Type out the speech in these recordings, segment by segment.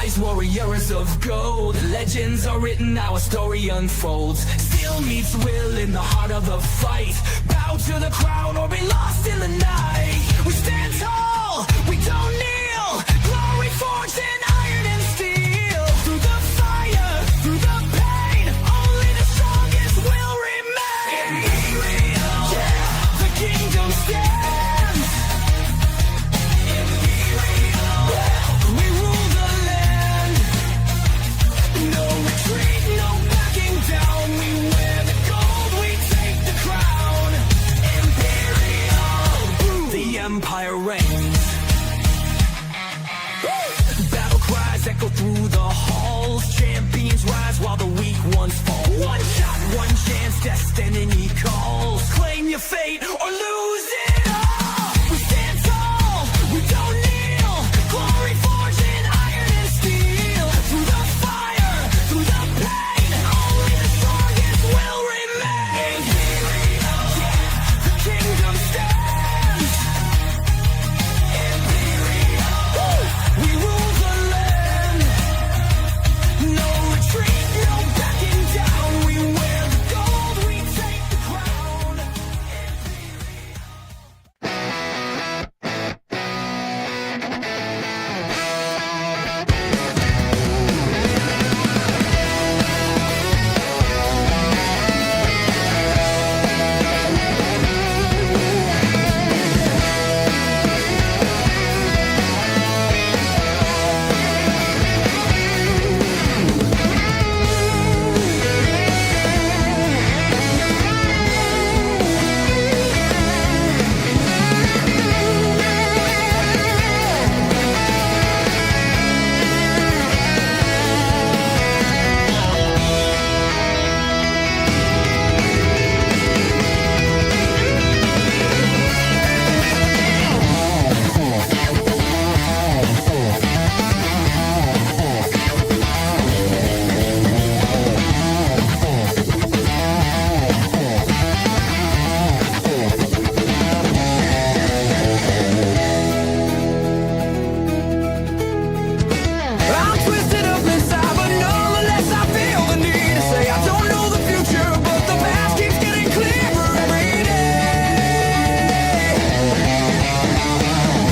rise, warriors of gold. Legends are written, our story unfolds. Steel meets will in the heart of the fight. Bow to the crown or be lost in the night. We stand tall, we don't kneel. Glory forged in iron and steel. Through the fire, through the pain, only the strongest will remain. Imperial, yeah, the kingdom stands. Imperial, yeah, we rule the land. No retreat, no backing down. We wear the gold, we take the crown. Imperial, the empire reigns. Battle cries echo through the halls. Champions rise while the weak ones fall. One shot, one chance, destiny calls. Claim your fate or lose it all. We stand tall, we don't kneel. Glory forged in iron and steel. Through the fire, through the pain, only the strongest will remain. Imperial, yeah, the kingdom stands. Imperial, we rule the land. No retreat, no backing down. We wear the gold, we take the crown. I'm twisted up inside, but nonetheless I feel the need to say I don't know the future, but the past keeps getting clearer every day.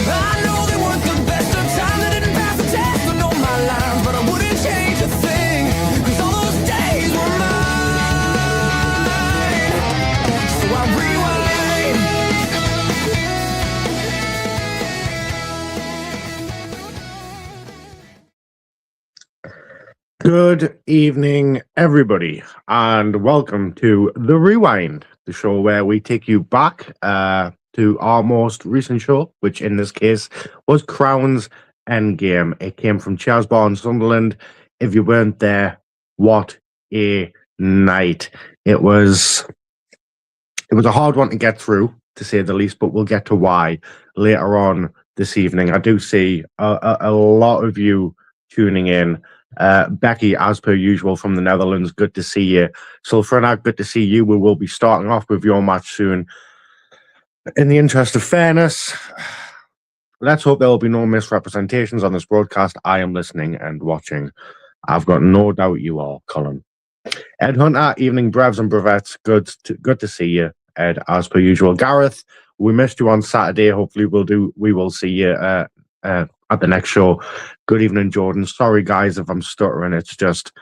I know they weren't the best of times, I didn't pass the test, I know my lines, but I wouldn't change a thing, 'cause all those days were mine. So I rewind. Good evening, everybody, and welcome to The Rewind, the show where we take you back to our most recent show, which in this case was Crowns Endgame. It came from Chairs Bar in Sunderland. If you weren't there, what a night. It was a hard one to get through, to say the least, but we'll get to why later on this evening. I do see a lot of you tuning in. Becky, as per usual, from the Netherlands, good to see you. Sulfrena, good to see you. We will be starting off with your match soon. In the interest of fairness, let's hope there will be no misrepresentations on this broadcast. I am listening and watching. I've got no doubt you are, Colin. Ed Hunter, evening, Brevs and Brevettes. Good to see you, Ed, as per usual. Gareth, we missed you on Saturday. Hopefully we will see you at the next show. Good evening, Jordan. Sorry, guys, if I'm stuttering. It's just,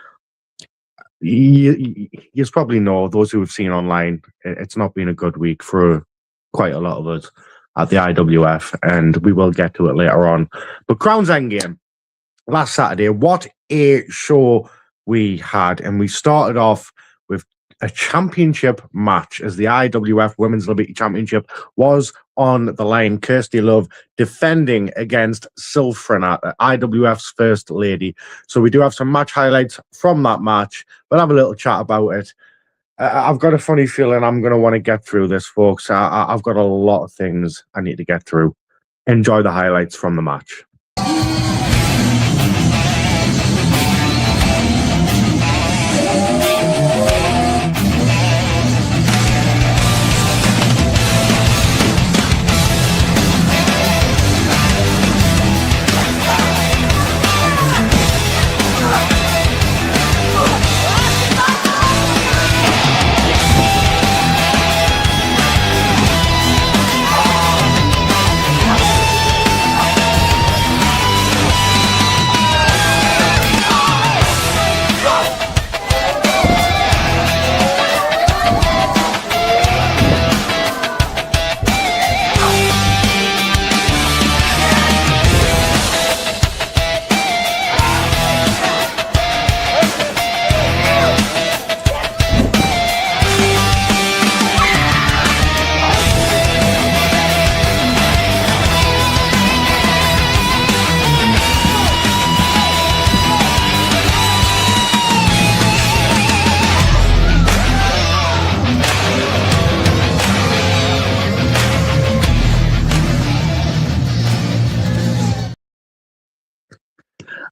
you probably know, those who have seen online, it's not been a good week for quite a lot of us at the IWF, and we will get to it later on. But Crowns Endgame, last Saturday, what a show we had. And we started off with a championship match as the IWF Women's Liberty Championship was on the line. Kirsty Love defending against Sulfrena, IWF's first lady. So we do have some match highlights from that match. We'll have a little chat about it. I've got a funny feeling I'm going to want to get through this, folks. I've got a lot of things I need to get through. Enjoy the highlights from the match.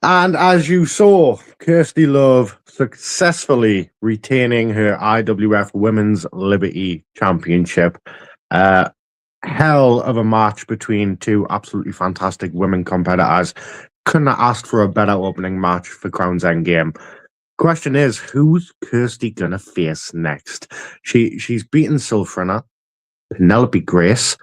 And as you saw, Kirsty Love successfully retaining her IWF Women's Liberty Championship. Hell of a match between two absolutely fantastic women competitors. Couldn't have asked for a better opening match for Crowns Endgame. Question is, who's Kirsty gonna face next? She's beaten Silfrina, Penelope Grace,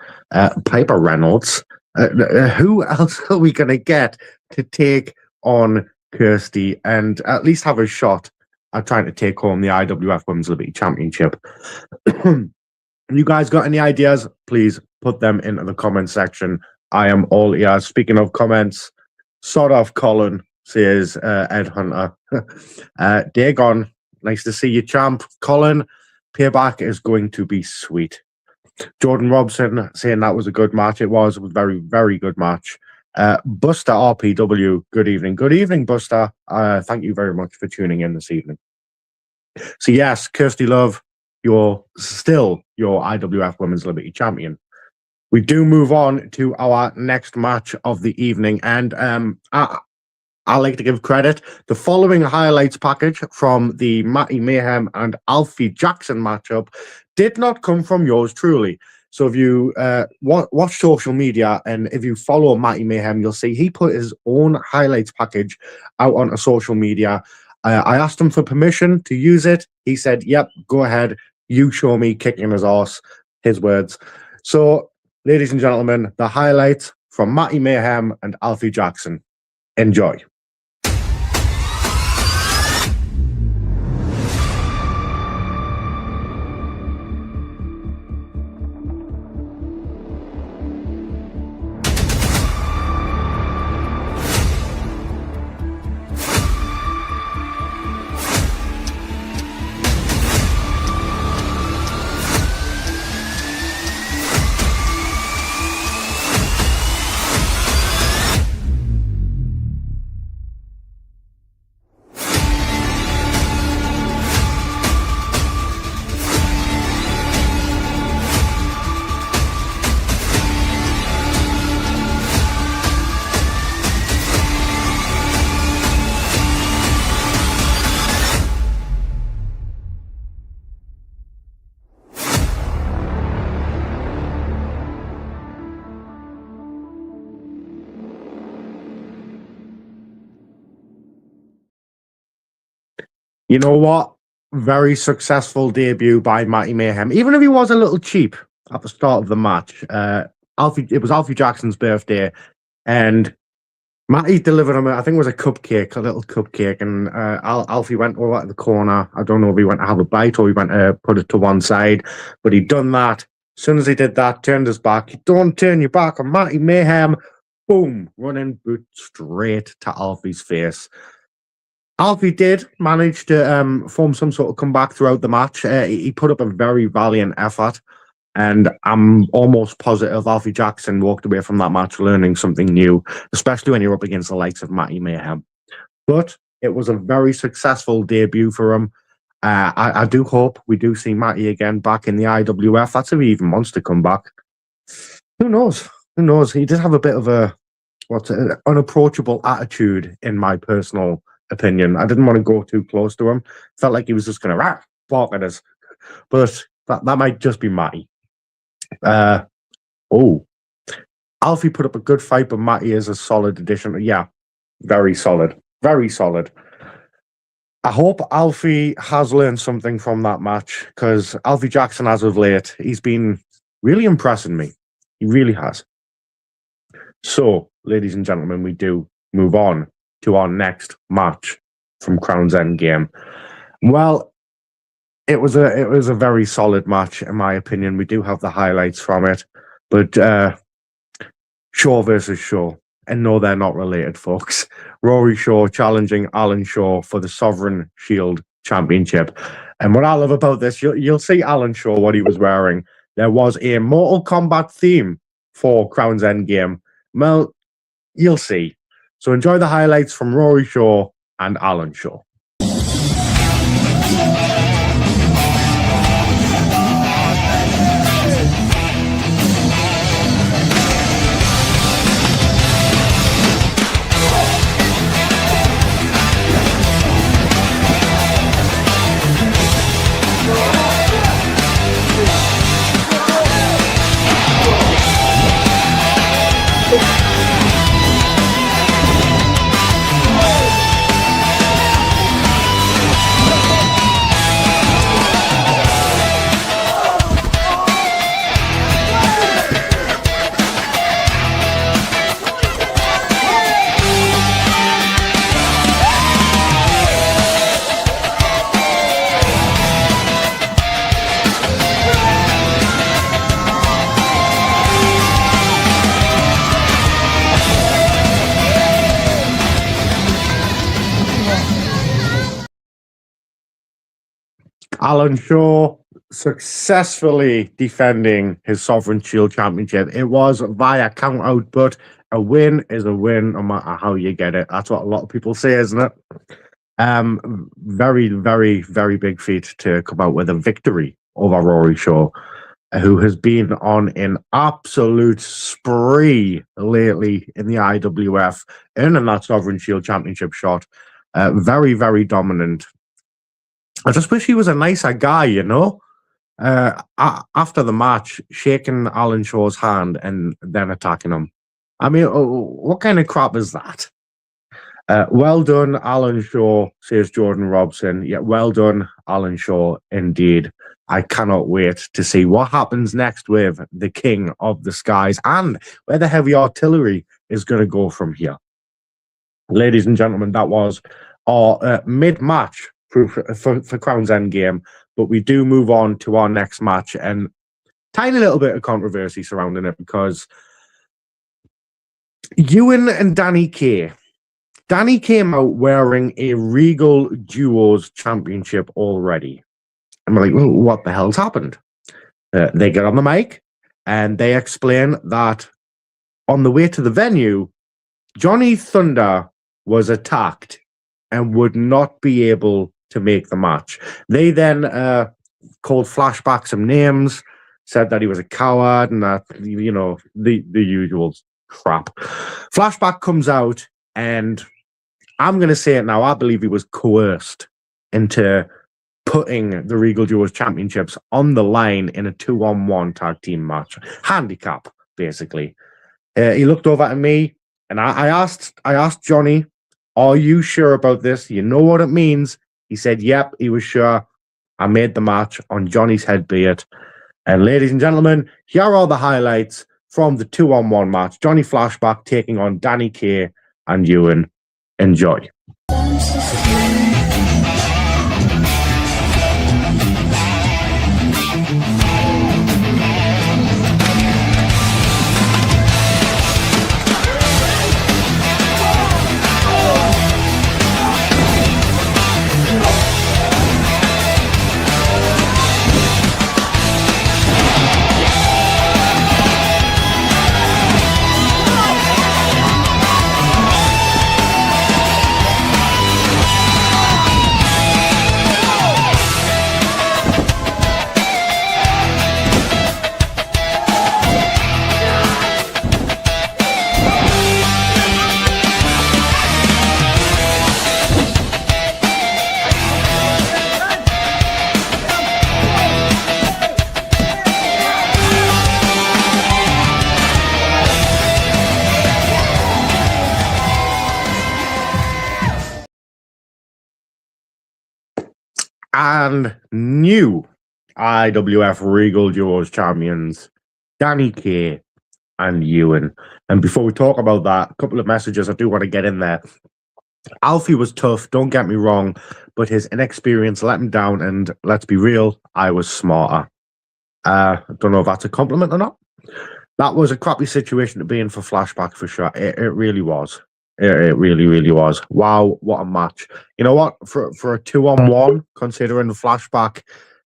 Piper Reynolds. Who else are we gonna get to take on Kirsty and at least have a shot at trying to take home the IWF Women's Liberty Championship? You guys got any ideas? Please put them into the comment section. I am all ears. Speaking of comments, sort of Colin says Ed Hunter. Day gone. Nice to see you, champ. Colin, payback is going to be sweet. Jordan Robson saying that was a good match. It was a very, very good match. Buster RPW, good evening. Good evening, Buster. Thank you very much for tuning in this evening. So yes, Kirsty Love, you're still your IWF Women's Liberty Champion. We do move on to our next match of the evening, and I like to give credit. The following highlights package from the Matty Mayhem and Alfie Jackson matchup did not come from yours truly. So if you watch social media and if you follow Matty Mayhem, you'll see he put his own highlights package out onto social media. I asked him for permission to use it. He said, yep, go ahead. You show me kicking his ass. His words. So, ladies and gentlemen, the highlights from Matty Mayhem and Alfie Jackson. Enjoy. You know what? Very successful debut by Matty Mayhem. Even if he was a little cheap at the start of the match. It was Alfie Jackson's birthday, and Matty delivered him, I think it was a little cupcake, and Alfie went over to the corner. I don't know if he went to have a bite or he went to put it to one side, but he'd done that. As soon as he did that, turned his back. Don't turn your back on Matty Mayhem. Boom, running boot straight to Alfie's face. Alfie did manage to form some sort of comeback throughout the match. He put up a very valiant effort, and I'm almost positive Alfie Jackson walked away from that match learning something new, especially when you're up against the likes of Matty Mayhem. But it was a very successful debut for him. I do hope we do see Matty again back in the IWF. That's if he even wants to come back. Who knows? Who knows? He did have a bit of an unapproachable attitude, in my personal opinion. I didn't want to go too close to him. Felt like he was just going to bark at us. But that might just be Matty. Alfie put up a good fight, but Matty is a solid addition. Yeah, very solid. Very solid. I hope Alfie has learned something from that match, because Alfie Jackson, as of late, he's been really impressing me. He really has. So, ladies and gentlemen, we do move on to our next match from Crowns Endgame. Well, it was a very solid match, in my opinion. We do have the highlights from it, but Shaw versus Shaw. And no, they're not related, folks. Rory Shaw challenging Alan Shaw for the Sovereign Shield Championship. And what I love about this, you'll see Alan Shaw, what he was wearing. There was a Mortal Kombat theme for Crowns Endgame. Well, you'll see. So enjoy the highlights from Rory Shaw and Alan Shaw. Alan Shaw successfully defending his Sovereign Shield Championship. It was via count out, but a win is a win no matter how you get it. That's what a lot of people say, isn't it? Very, very, very big feat to come out with a victory over Rory Shaw, who has been on an absolute spree lately in the IWF, earning that Sovereign Shield Championship shot. Very, very dominant. I just wish he was a nicer guy, you know? After the match, shaking Alan Shaw's hand and then attacking him. I mean, what kind of crap is that? Well done, Alan Shaw, says Jordan Robson. Yeah, well done, Alan Shaw, indeed. I cannot wait to see what happens next with the King of the Skies and where the heavy artillery is going to go from here. Ladies and gentlemen, that was our mid-match for Crowns Endgame, but we do move on to our next match, and tiny little bit of controversy surrounding it because Ewan and Danny Kay. Danny came out wearing a Regal Duos Championship already. And we're like, well, what the hell's happened? They get on the mic and they explain that on the way to the venue, Johnny Thunder was attacked and would not be able to make the match. They then called Flashback some names, said that he was a coward and that, you know, the usual crap. Flashback comes out and I'm going to say it now, I believe he was coerced into putting the Regal Duos Championships on the line in a 2-on-1 tag team match. Handicap, basically. He looked over at me and I asked Johnny, are you sure about this? You know what it means? He said, yep, he was sure. I made the match on Johnny's head, be it. And ladies and gentlemen, here are the highlights from the 2-on-1 match. Johnny Flashback taking on Danny Kay and Ewan. Enjoy. And new IWF Regal Duos champions, Danny Kay and Ewan. And before we talk about that, a couple of messages I do want to get in there. Alfie was tough, don't get me wrong, but his inexperience let him down, and let's be real, I was smarter. I don't know if that's a compliment or not. That was a crappy situation to be in for Flashback for sure. It really was. It really, really was. Wow, what a match. You know what? For a 2-on-1, considering the Flashback,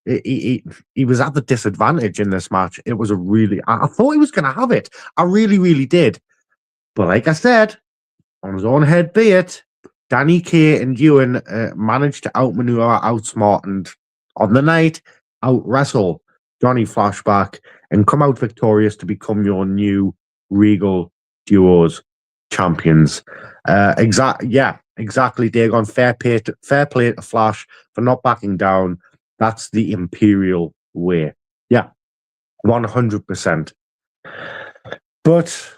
he was at the disadvantage in this match. It was a really... I thought he was going to have it. I really, really did. But like I said, on his own head be it, Danny Kay and Ewan managed to outmaneuver, outsmart, and on the night, out-wrestle Johnny Flashback and come out victorious to become your new Regal Duos champions. Exactly, Dagon. Fair play to Flash for not backing down. That's the Imperial way. Yeah, 100%. But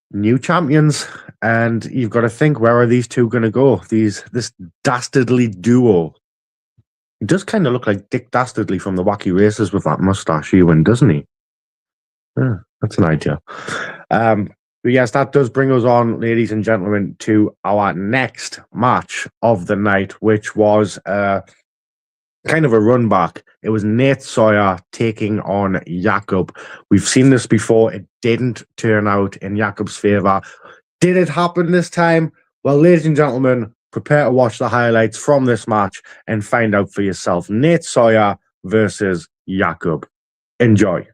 new champions, and you've got to think, where are these two going to go? This dastardly duo. He does kind of look like Dick Dastardly from the Wacky Races with that mustache, Ewan, doesn't he? Yeah, that's an idea. But yes, that does bring us on, ladies and gentlemen, to our next match of the night, which was kind of a run back. It was Nate Sawyer taking on Jakob. We've seen this before. It didn't turn out in Jakob's favor. Did it happen this time? Well, ladies and gentlemen, prepare to watch the highlights from this match and find out for yourself. Nate Sawyer versus Jakob. Enjoy.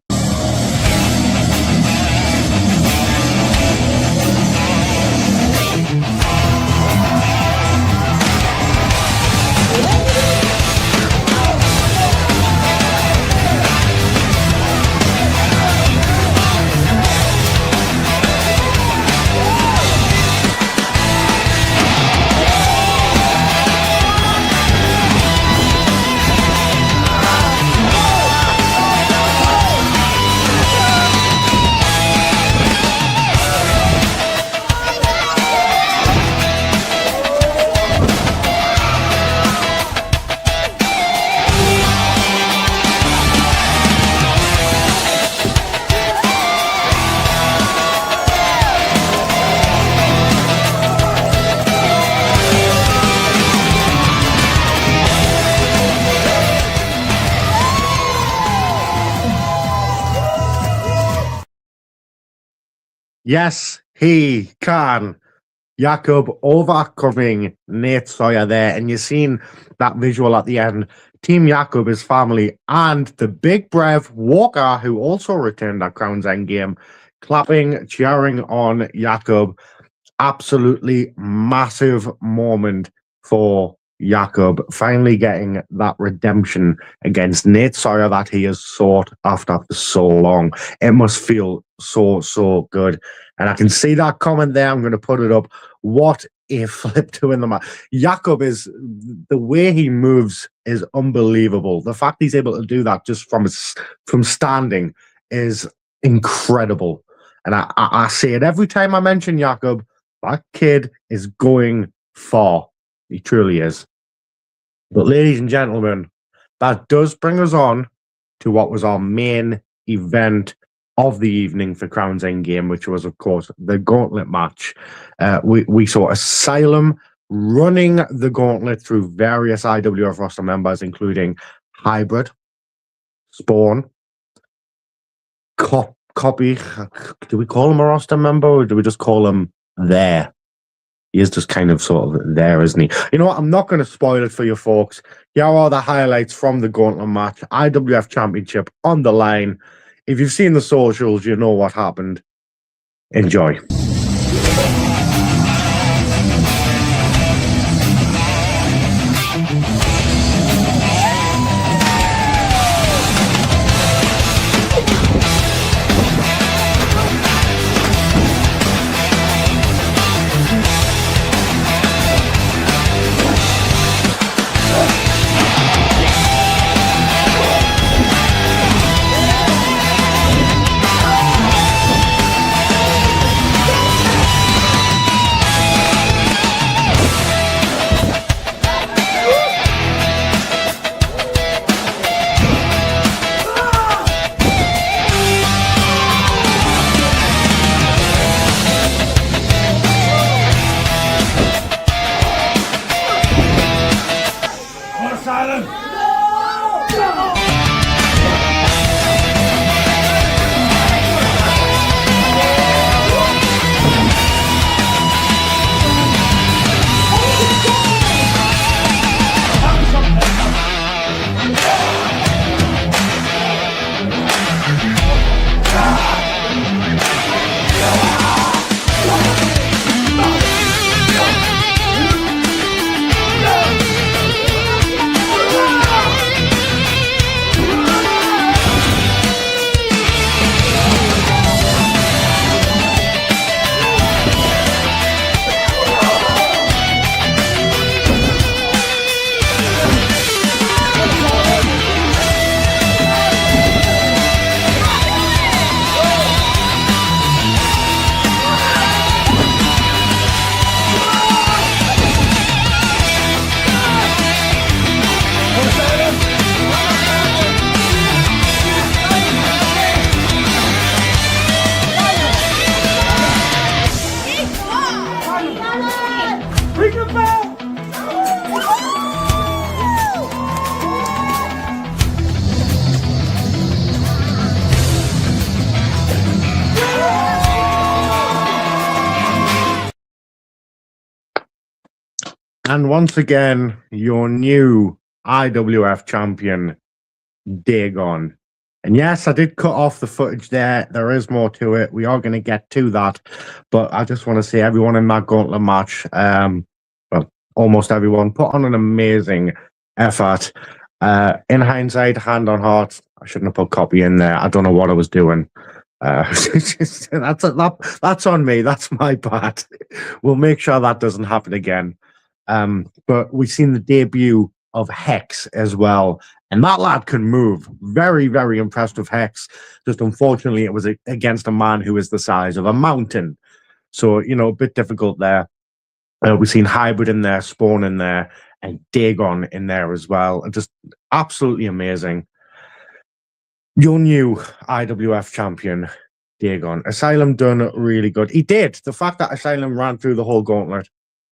Yes, he can. Jakob overcoming Nate Sawyer there. And you've seen that visual at the end. Team Jakob, his family, and the big brave Walker, who also returned at Crowns Endgame, clapping, cheering on Jakob. Absolutely massive moment for Jakob, finally getting that redemption against Nate Sawyer that he has sought after for so long. It must feel so good. And I can see that comment there. I'm going to put it up. What a flip to win the match. Jakob is, the way he moves is unbelievable. The fact he's able to do that just from standing is incredible. And I say it every time I mention Jakob. That kid is going far. He truly is. But ladies and gentlemen, that does bring us on to what was our main event of the evening for Crowns Endgame, which was, of course, the gauntlet match. We saw Asylum running the gauntlet through various IWF roster members, including Hybrid, Spawn, Copy. Do we call him a roster member, or do we just call him there? He is just kind of sort of there, isn't he? You know what? I'm not going to spoil it for you folks. Here are the highlights from the gauntlet match. IWF Championship on the line. If you've seen the socials, you know what happened. Enjoy. And once again, your new IWF champion, Dagon. And yes, I did cut off the footage there. There is more to it. We are going to get to that. But I just want to say everyone in that gauntlet match, well, almost everyone, put on an amazing effort. In hindsight, hand on heart, I shouldn't have put copy in there. I don't know what I was doing. That's on me. That's my part. We'll make sure that doesn't happen again. But we've seen the debut of Hex as well. And that lad can move. Very, very impressed with Hex. Just unfortunately, it was against a man who is the size of a mountain. So, you know, a bit difficult there. We've seen Hybrid in there, Spawn in there, and Dagon in there as well. And just absolutely amazing. Your new IWF champion, Dagon. Asylum done really good. He did. The fact that Asylum ran through the whole gauntlet,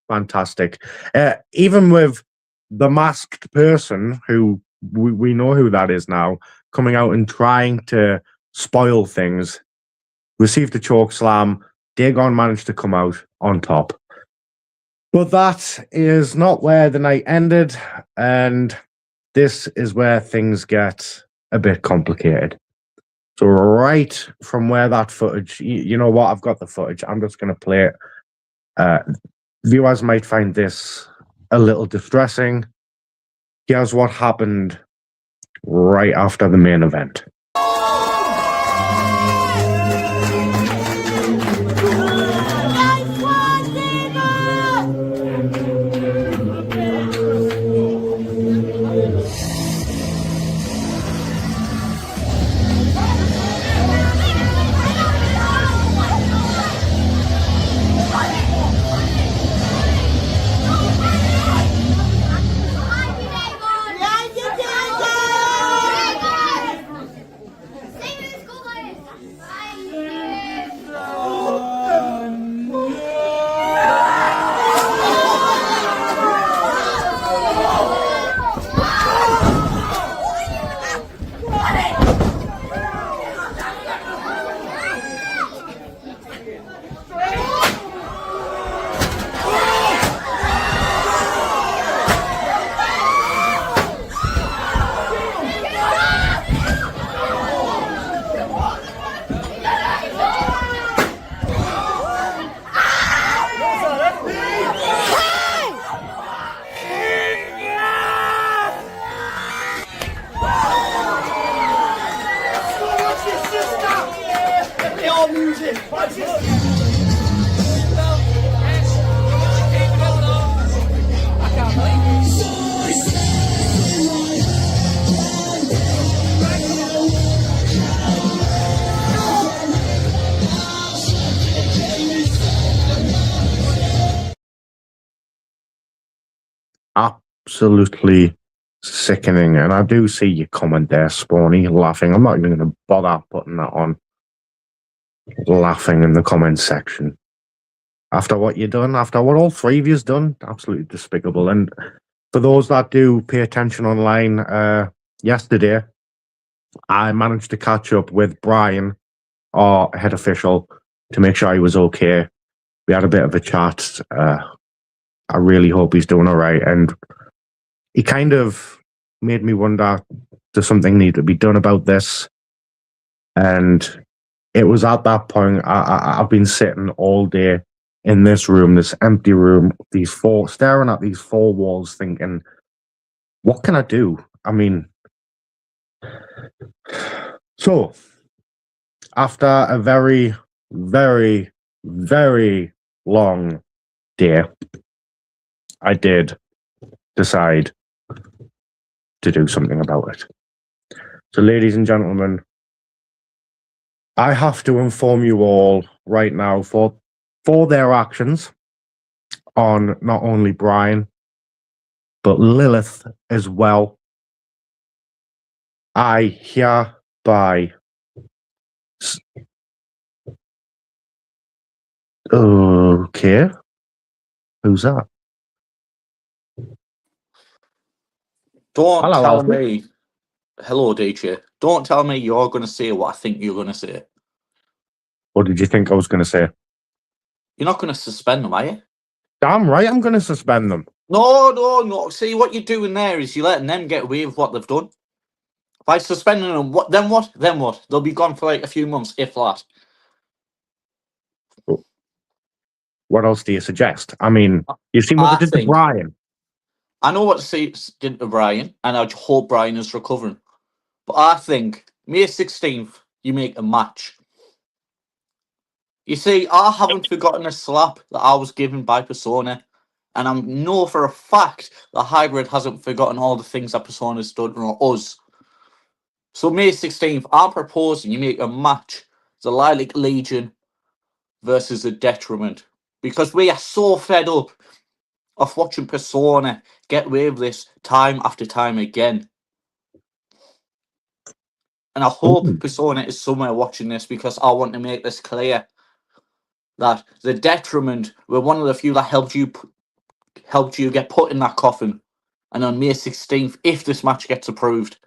fantastic. Even with the masked person, who we know who that is now, coming out and trying to spoil things, received a choke slam. Dagon managed to come out on top. But that is not where the night ended, and this is where things get a bit complicated. So right from where that footage, you know what, I've got the footage. I'm just going to play it. Viewers might find this a little distressing. Here's what happened right after the main event. Absolutely sickening. And I do see your comment there, Spawny, laughing. I'm not even going to bother putting that on. Laughing in the comment section. After what you've done, after what all three of you's done, absolutely despicable. And for those that do pay attention online, yesterday, I managed to catch up with Brian, our head official, to make sure he was okay. We had a bit of a chat. I really hope he's doing all right. And he kind of made me wonder, does something need to be done about this? And it was at that point, I've been sitting all day in this room, this empty room, staring at these four walls, thinking, what can I do? I mean, so after a very, very, very long day, I did decide to do something about it. So, ladies and gentlemen, I have to inform you all right now for their actions on not only Brian, but Lilith as well. I hereby... Okay. Who's that? Don't Hello, tell Alfie. me. Hello, DJ. Don't tell me you're going to say what I think you're going to say. What did you think I was going to say? You're not going to suspend them, are you? Damn right I'm going to suspend them. No. See, what you're doing there is you're letting them get away with what they've done. By suspending them, then what? Then what? They'll be gone for like a few months, if that. What else do you suggest? I mean, you've seen what I they did to think Brian. I know what to say did to Brian, and I hope Brian is recovering. But I think May 16th, you make a match. You see, I haven't forgotten a slap that I was given by Persona, and I know for a fact that Hybrid hasn't forgotten all the things that Persona's done for us. So May 16th, I'm proposing you make a match, the Lilac Legion versus the Detriment, because we are so fed up of watching Persona get away with this time after time again. And I hope Persona is somewhere watching this, because I want to make this clear that the Detriment were one of the few that helped you get put in that coffin. And on May 16th, if this match gets approved,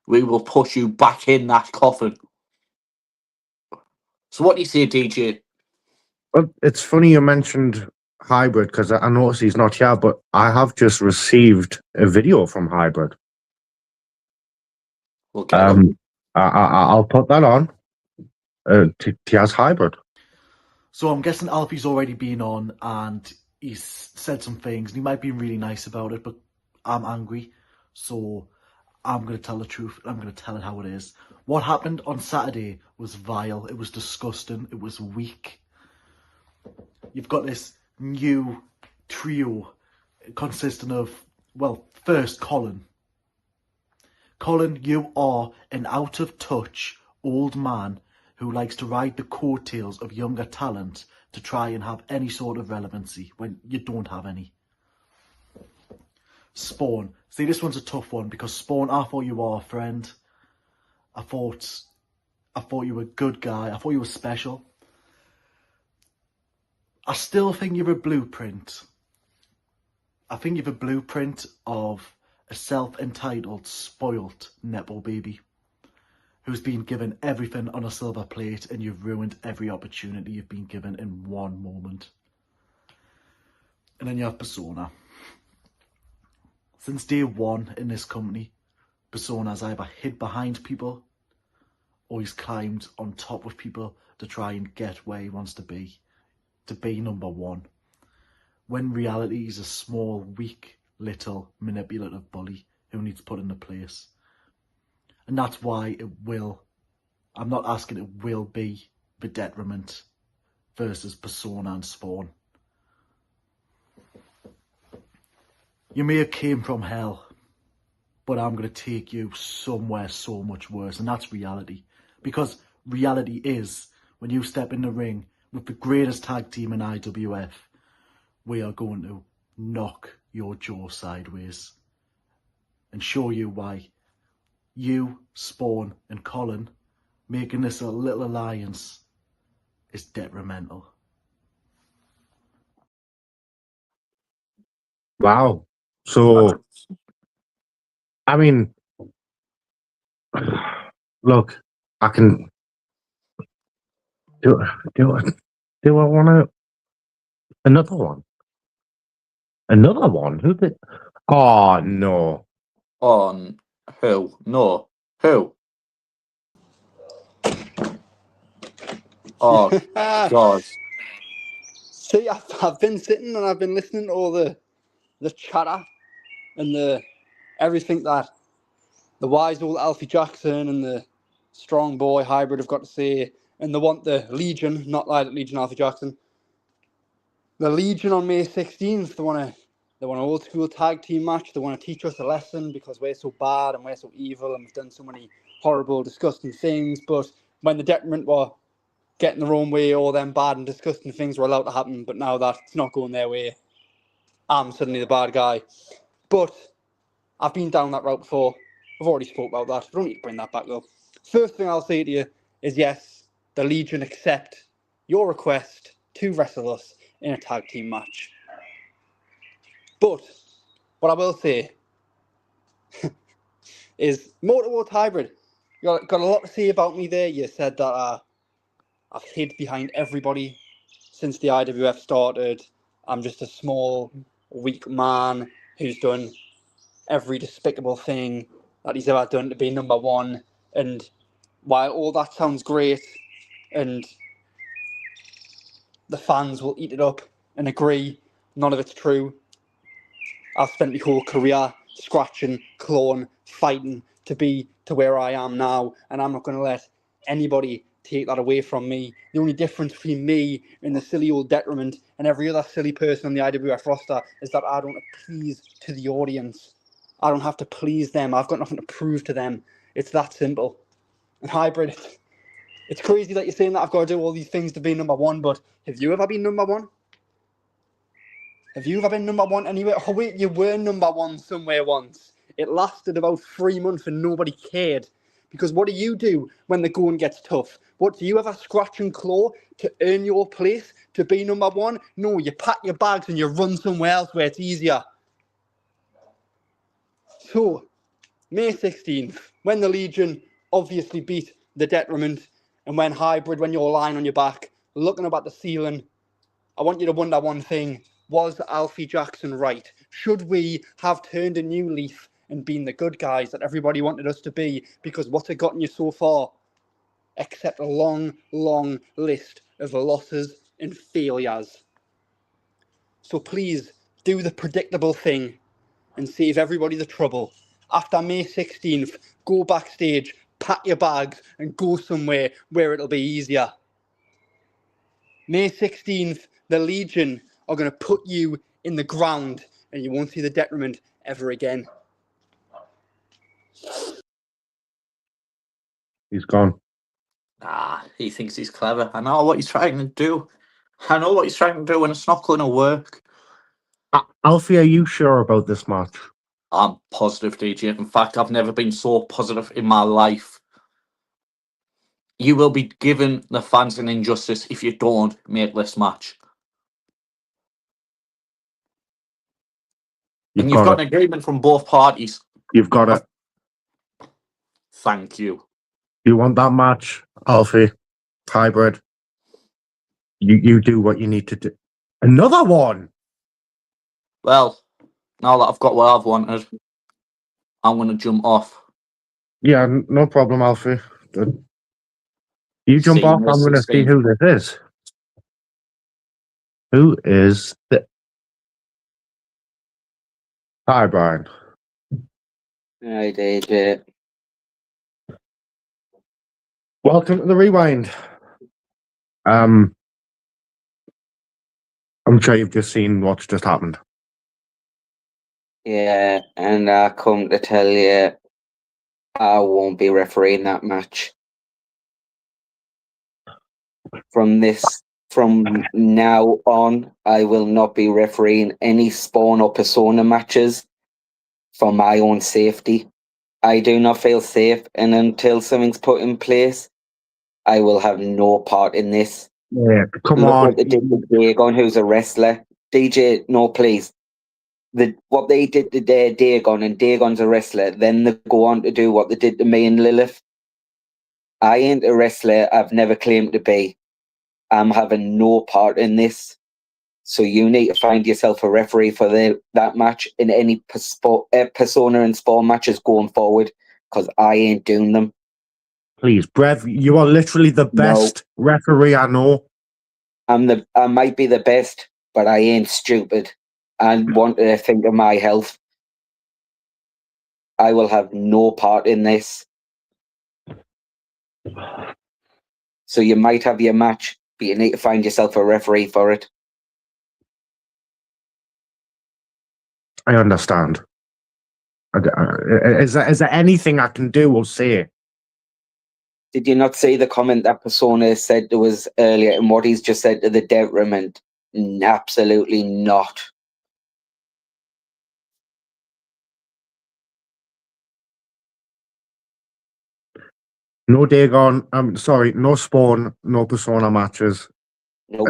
we will push you back in that coffin. So what do you say, DJ? Well, it's funny you mentioned Hybrid, because I noticed he's not here, but I have just received a video from Hybrid. We'll get him. I'll put that on. Tia's Hybrid. So I'm guessing Alfie's already been on and he's said some things and he might be really nice about it, but I'm angry. So I'm going to tell the truth. I'm going to tell it how it is. What happened on Saturday was vile. It was disgusting. It was weak. You've got this new trio consisting of, well, first Colin. Colin, you are an out-of-touch old man who likes to ride the coattails of younger talent to try and have any sort of relevancy when you don't have any. Spawn. See, this one's a tough one because Spawn, I thought you were a friend. I thought you were a good guy. I thought you were special. I still think you're a blueprint. I think you're a blueprint of a self-entitled, spoilt Nepo baby who's been given everything on a silver plate, and you've ruined every opportunity you've been given in one moment. And then you have Persona. Since day one in this company, Persona's either hid behind people or he's climbed on top of people to try and get where he wants to be number one. When reality he's a small, weak, little, manipulative bully who needs put into place. And that's why I'm not asking, it will be the Detriment versus Persona and Spawn. You may have came from hell, but I'm going to take you somewhere so much worse, and that's reality. Because reality is, when you step in the ring with the greatest tag team in IWF, we are going to knock your jaw sideways and show you why you, Spawn, and Colin making this a little alliance is detrimental. Wow. So, I mean, look, I can do I want to another one? Another one? Who did? Oh no! On who? No. Who? Oh, God. See, I've been sitting and I've been listening to all the chatter and the everything that the wise old Alfie Jackson and the strong boy Hybrid have got to say, and they want the Legion, not like Legion Alfie Jackson. The Legion on May 16th, they want an old school tag team match. They want to teach us a lesson because we're so bad and we're so evil and we've done so many horrible, disgusting things. But when the Detriment were getting their own way, all them bad and disgusting things were allowed to happen. But now that it's not going their way, I'm suddenly the bad guy. But I've been down that route before. I've already spoke about that. I don't need to bring that back up. First thing I'll say to you is yes, the Legion accept your request to wrestle us in a tag team match. But what I will say is Motorward Hybrid. You got a lot to say about me there. You said that I've hid behind everybody since the IWF started. I'm just a small, weak man who's done every despicable thing that he's ever done to be number one. And while all that sounds great and the fans will eat it up and agree none of it's true, I've spent my whole career scratching, clawing, fighting to be to where I am now, and I'm not going to let anybody take that away from me. The only difference between me and the silly old detriment and every other silly person on the IWF roster is that I don't appease to the audience. I don't have to please them. I've got nothing to prove to them. It's that simple. And Hybrid, it's crazy that you're saying that I've got to do all these things to be number one, but have you ever been number one? Have you ever been number one anywhere? Oh wait, you were number one somewhere once. It lasted about 3 months and nobody cared. Because what do you do when the going gets tough? What, do you ever scratch and claw to earn your place, to be number one? No, you pack your bags and you run somewhere else where it's easier. So, May 16th, when the Legion obviously beat the Detriment, and when Hybrid, when you're lying on your back, looking up at the ceiling, I want you to wonder one thing. Was Alfie Jackson right? Should we have turned a new leaf and been the good guys that everybody wanted us to be? Because what's it gotten you so far? Except a long, long list of losses and failures. So please, do the predictable thing and save everybody the trouble. After May 16th, go backstage, pack your bags and go somewhere where it'll be easier. May 16th, the Legion are going to put you in the ground and you won't see the Detriment ever again. He's gone. He thinks he's clever. I know what he's trying to do. And it's not going to work. Alfie, are you sure about this match? I'm positive, DJ. In fact, I've never been so positive in my life. You will be giving the fans an injustice if you don't make this match. You've got an agreement from both parties. You've got it. Thank you. You want that match, Alfie? Hybrid. You do what you need to do. Another one. Well, now that I've got what I've wanted, I'm going to jump off. Yeah, no problem, Alfie. You jump off, I'm going to see who this is. Who is the... Hi, Brian. Hi, DJ. Welcome to the Rewind. I'm sure you've just seen what's just happened. Yeah, and I come to tell you, I won't be refereeing that match. From now on, I will not be refereeing any Spawn or Persona matches for my own safety. I do not feel safe, and until something's put in place, I will have no part in this. Yeah, come Look on. what they did with Dagon, who's a wrestler. DJ, no, please. What they did to Dagon, and Dagon's a wrestler, then they go on to do what they did to me and Lilith. I ain't a wrestler. I've never claimed to be. I'm having no part in this. So you need to find yourself a referee for that match in any Persona and Spawn matches going forward, because I ain't doing them. Please, Brev, you are literally the best referee I know. I might be the best, but I ain't stupid. I want to think of my health. I will have no part in this. So you might have your match, but you need to find yourself a referee for it. I understand. Is there anything I can do or say? Did you not see the comment that Persona said to us earlier and what he's just said to the Detriment? Absolutely not. No Dagon, I'm sorry, no Spawn, no Persona matches. Nope.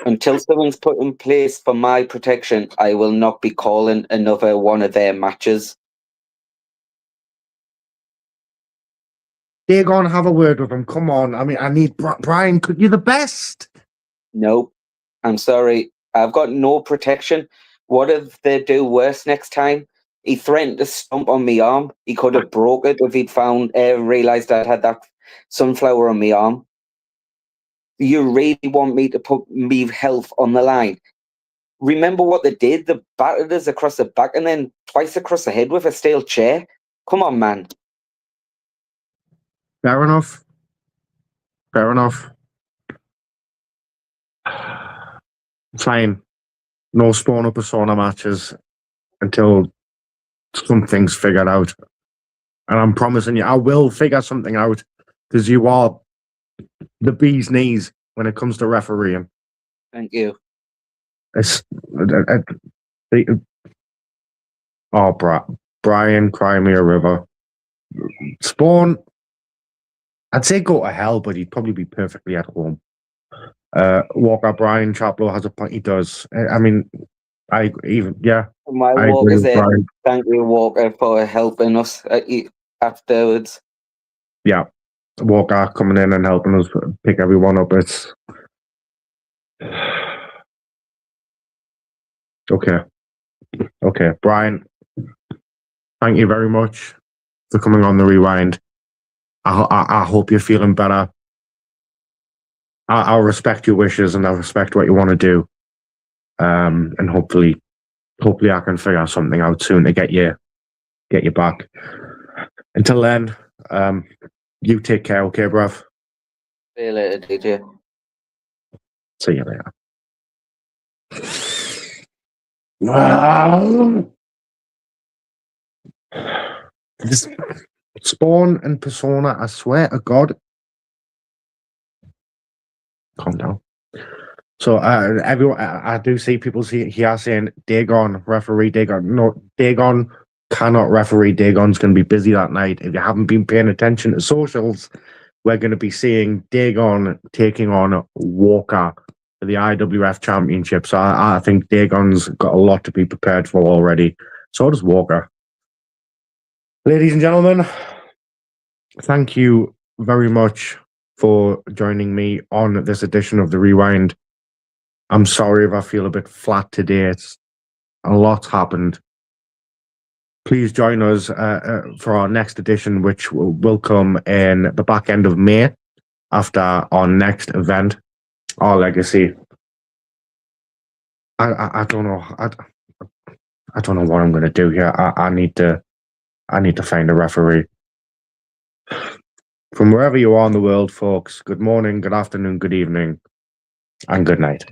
Until someone's put in place for my protection, I will not be calling another one of their matches. Dagon, have a word with him. Come on. I mean, I need Brian. You're the best. Nope. I'm sorry. I've got no protection. What if they do worse next time? He threatened to stomp on my arm. He could have broke it if he'd found realised I had that sunflower on my arm. You really want me to put me health on the line? Remember what they did? They battered us across the back and then twice across the head with a steel chair. Come on, man. Fair enough. Fair enough. Fine. No Spawn or Persona matches until something's figured out. And I'm promising you, I will figure something out because you are the bee's knees when it comes to refereeing. Thank you. It's, Brian, cry me a river. Spawn, I'd say go to hell, but he'd probably be perfectly at home. Walker, Brian Chaplow has a point. He does. I mean, I agree Walker's with there. Brian. Thank you, Walker, for helping us afterwards. Yeah, Walker coming in and helping us pick everyone up. It's okay, Brian. Thank you very much for coming on the rewind. I hope you're feeling better. I'll respect your wishes and I'll respect what you want to do. And hopefully I can figure out something out soon to get you back. Until then, you take care, okay, bruv? See you later, DJ. See you later. This Spawn and Persona, I swear to God. Calm down. So everyone, I do see people here saying Dagon, referee Dagon. No, Dagon cannot referee. Dagon's going to be busy that night. If you haven't been paying attention to socials, we're going to be seeing Dagon taking on Walker for the IWF Championship. So I think Dagon's got a lot to be prepared for already. So does Walker. Ladies and gentlemen, thank you very much for joining me on this edition of The Rewind. I'm sorry if I feel a bit flat today. It's a lot happened. Please join us for our next edition, which will come in the back end of May after our next event, Our Legacy. I don't know. I don't know what I'm going to do here. I need to find a referee. From wherever you are in the world, folks, good morning, good afternoon, good evening, and good night.